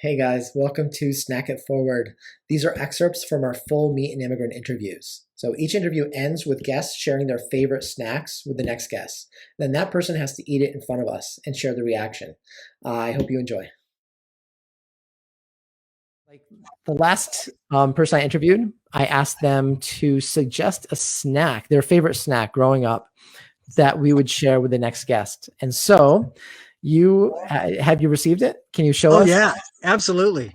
Hey guys, welcome to Snack It Forward. These are excerpts from our full Meet an Immigrant interviews. So each interview ends with guests sharing their favorite snacks with the next guest. Then that person has to eat it in front of us and share the reaction. I hope you enjoy. Like the last person I interviewed, I asked them to suggest a snack, their favorite snack growing up, that we would share with the next guest. And so you have you received it? Can you show Oh us? yeah, absolutely.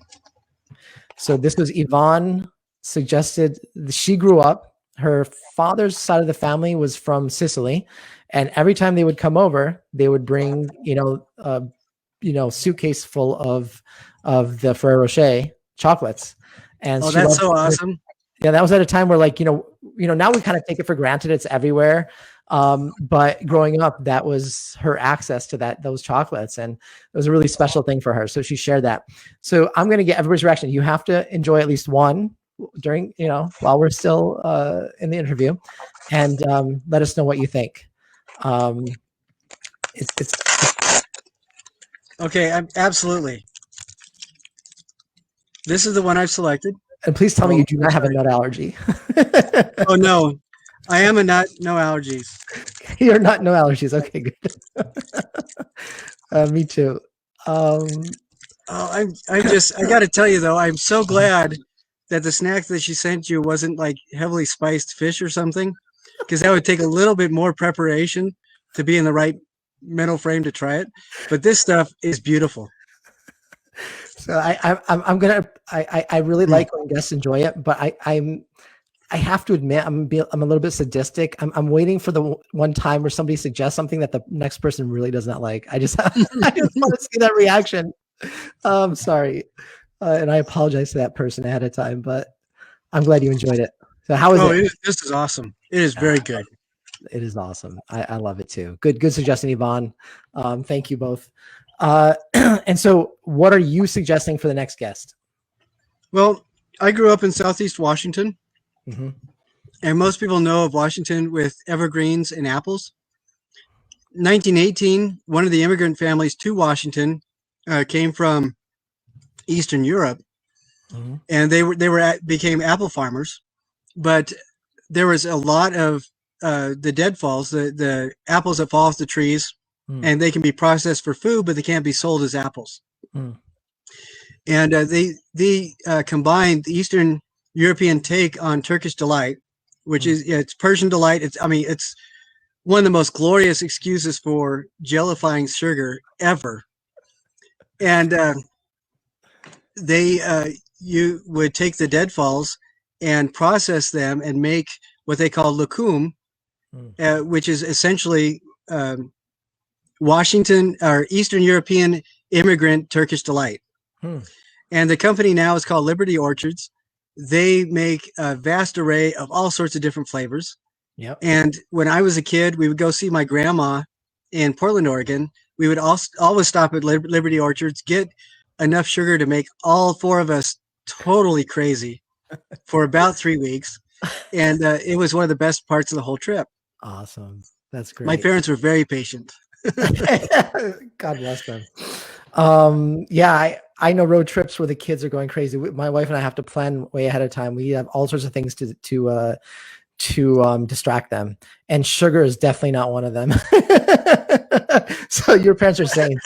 So this was Yvonne suggested. She grew up, her father's side of the family was from Sicily, and every time they would come over, they would bring, suitcase full of the Ferrero Rocher chocolates. And Oh, she that's loved so awesome. yeah, that was at a time where now we kind of take it for granted. It's everywhere. But growing up, that was her access to those chocolates. And it was a really special thing for her. So she shared that. So I'm going to get everybody's reaction. You have to enjoy at least one during, while we're still in the interview, and let us know what you think. It's Okay, absolutely. This is the one I've selected. And please tell me you do not have a nut allergy. Oh no, I am a nut, no allergies. You're not no allergies. Okay, good. Me too. I got to tell you though, I'm so glad that the snack that she sent you wasn't like heavily spiced fish or something, because that would take a little bit more preparation to be in the right mental frame to try it. But this stuff is beautiful. So I really like when guests enjoy it, but I have to admit I'm a little bit sadistic. I'm waiting for the one time where somebody suggests something that the next person really does not like. I just want to see that reaction. Sorry, and I apologize to that person ahead of time, but I'm glad you enjoyed it. So how is it? This is awesome. It is very good. It is awesome. I love it too. Good suggestion, Yvonne. Thank you both. And so what are you suggesting for the next guest? Well, I grew up in Southeast Washington. Mm-hmm. And most people know of Washington with evergreens and apples. 1918, one of the immigrant families to Washington came from Eastern Europe, mm-hmm. and they became apple farmers. But there was a lot of the deadfalls, the apples that fall off the trees, and they can be processed for food, but they can't be sold as apples. And they combined the Eastern European take on Turkish delight, which is it's Persian delight. It's one of the most glorious excuses for jellifying sugar ever. And you would take the deadfalls and process them and make what they call lokum, which is essentially Washington or Eastern European immigrant Turkish delight. And the company now is called Liberty Orchards. They make a vast array of all sorts of different flavors. Yep. And when I was a kid, we would go see my grandma in Portland, Oregon. We would always stop at Liberty Orchards, get enough sugar to make all four of us totally crazy for about 3 weeks. And it was one of the best parts of the whole trip. Awesome. That's great. My parents were very patient. God bless them. Yeah, I know road trips where the kids are going crazy. My wife and I have to plan way ahead of time. We have all sorts of things to distract them, and sugar is definitely not one of them. So your parents are saying,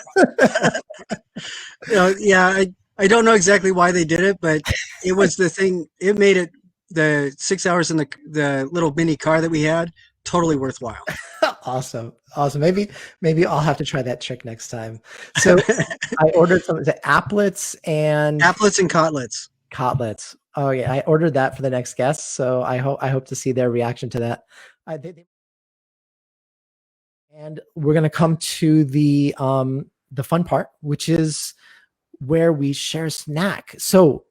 yeah, I don't know exactly why they did it, but it was the thing. It made it the 6 hours in the little mini car that we had totally worthwhile. Awesome. Maybe I'll have to try that trick next time. So I ordered some Aplets and Cotlets. Cotlets. Oh yeah, I ordered that for the next guest. So I hope to see their reaction to that. And we're gonna come to the fun part, which is where we share a snack. So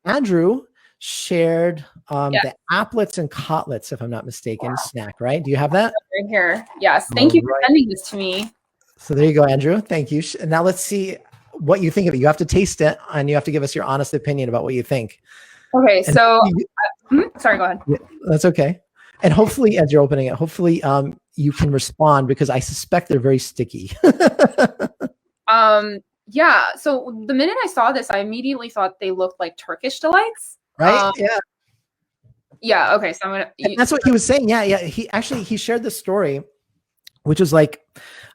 Andrew shared the Aplets and Cotlets, if I'm not mistaken, snack, right? Do you have that? Right here. Yes. Thank you for sending this to me. So there you go, Andrew. Thank you. And now let's see what you think of it. You have to taste it, and you have to give us your honest opinion about what you think. Okay. So, sorry, go ahead. Yeah, that's okay. And hopefully, as you're opening it, hopefully you can respond, because I suspect they're very sticky. Yeah. So the minute I saw this, I immediately thought they looked like Turkish delights. Right? Yeah. Yeah. Okay. So I'm gonna. And that's what he was saying. Yeah. He shared this story, which was like,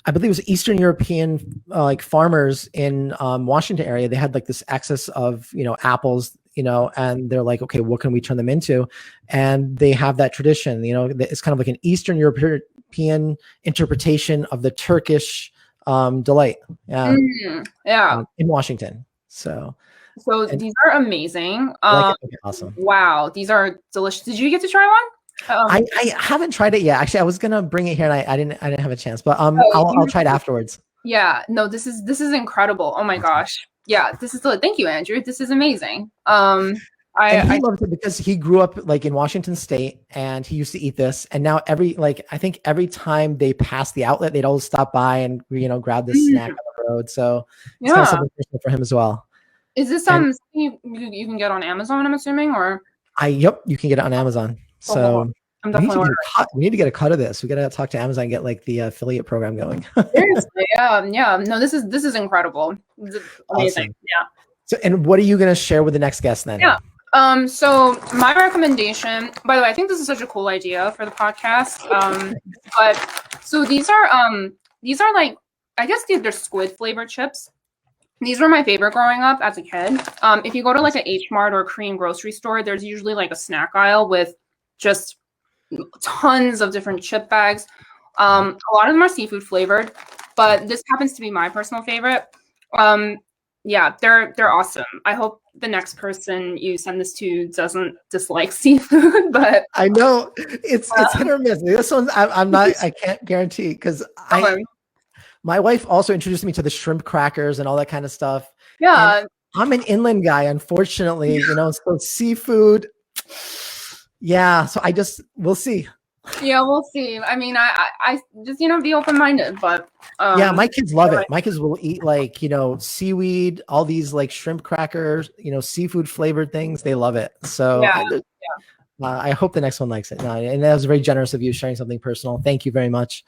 I believe it was Eastern European like farmers in Washington area. They had like this excess of, apples, and they're like, okay, what can we turn them into? And they have that tradition, it's kind of like an Eastern European interpretation of the Turkish delight. Yeah. Yeah. In Washington. So these are amazing. like okay, awesome. Wow. These are delicious. Did you get to try one? I haven't tried it yet. Actually, I was gonna bring it here, and I didn't have a chance. But I'll try it afterwards. Yeah. No, this is incredible. Oh my gosh. Yeah. Thank you, Andrew. This is amazing. And he loved it because he grew up like in Washington State, and he used to eat this. And now I think every time they passed the outlet, they'd always stop by and grab this snack on the road. So it's kind of something personal for him as well. Is this something you can get on Amazon? I'm assuming, or yep, you can get it on Amazon. So I'm definitely we need to get a cut of this. We got to talk to Amazon and get like the affiliate program going. Seriously, yeah. No, this is incredible. This is amazing. Awesome. Yeah. So, and what are you going to share with the next guest then? Yeah. So my recommendation, by the way, I think this is such a cool idea for the podcast. But so these are like, I guess they're squid flavored chips. These were my favorite growing up as a kid. If you go to like an H Mart or a Korean grocery store, there's usually like a snack aisle with just tons of different chip bags. A lot of them are seafood flavored, but this happens to be my personal favorite. Yeah, they're awesome. I hope the next person you send this to doesn't dislike seafood, but I know it's hit or miss. This one I can't guarantee because my wife also introduced me to the shrimp crackers and all that kind of stuff. Yeah, and I'm an inland guy, unfortunately. So seafood. Yeah, so we'll see. Yeah, we'll see. I mean, I just be open-minded, but yeah, my kids love it. My kids will eat like seaweed, all these like shrimp crackers, seafood flavored things. They love it. So I hope the next one likes it. No, and that was very generous of you sharing something personal. Thank you very much.